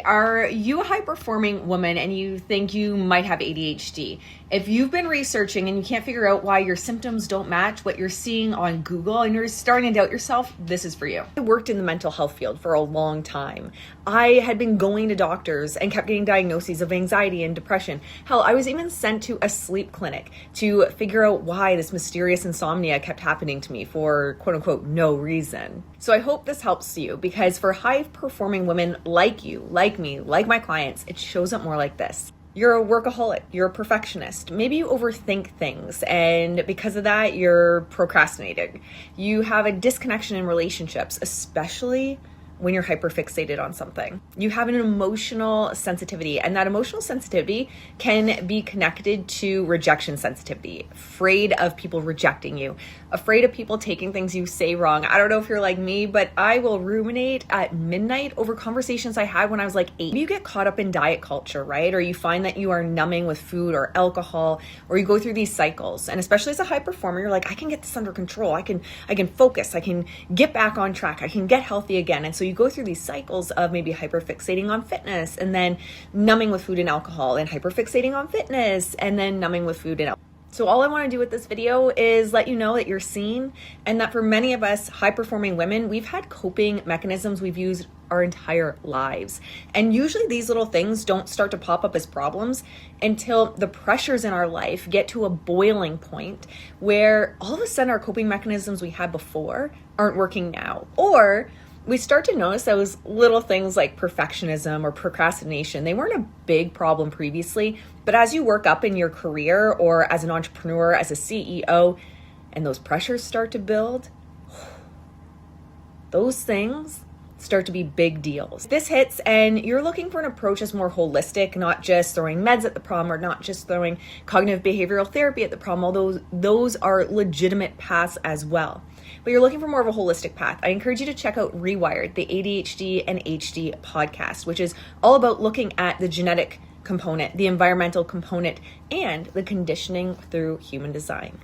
Are you a high-performing woman and you think you might have ADHD? If you've been researching and you can't figure out why your symptoms don't match what you're seeing on Google and you're starting to doubt yourself, this is for you. I worked in the mental health field for a long time. I had been going to doctors and kept getting diagnoses of anxiety and depression. Hell, I was even sent to a sleep clinic to figure out why this mysterious insomnia kept happening to me for quote unquote no reason. So I hope this helps you, because for high-performing women like you, like me, like my clients, it shows up more like this. You're a workaholic, you're a perfectionist. Maybe you overthink things, and because of that, you're procrastinating. You have a disconnection in relationships, especially when you're hyperfixated on something. You have an emotional sensitivity, and that emotional sensitivity can be connected to rejection sensitivity. Afraid of people rejecting you, afraid of people taking things you say wrong. I don't know if you're like me, but I will ruminate at midnight over conversations I had when I was like 8. You get caught up in diet culture, right? Or you find that you are numbing with food or alcohol, or you go through these cycles. And especially as a high performer, you're like, I can get this under control. I can focus. I can get back on track. I can get healthy again. And so you go through these cycles of maybe hyperfixating on fitness and then numbing with food and alcohol, and hyperfixating on fitness and then numbing with food and alcohol. So all I want to do with this video is let you know that you're seen, and that for many of us high-performing women, we've had coping mechanisms we've used our entire lives. And usually these little things don't start to pop up as problems until the pressures in our life get to a boiling point where all of a sudden our coping mechanisms we had before aren't working now. Or we start to notice those little things like perfectionism or procrastination. They weren't a big problem previously, but as you work up in your career or as an entrepreneur, as a CEO, and those pressures start to build, those things start to be big deals. This hits and you're looking for an approach that's more holistic, not just throwing meds at the problem or not just throwing cognitive behavioral therapy at the problem, although those are legitimate paths as well. But you're looking for more of a holistic path. I encourage you to check out Rewired, the ADHD and HD podcast, which is all about looking at the genetic component, the environmental component, and the conditioning through human design.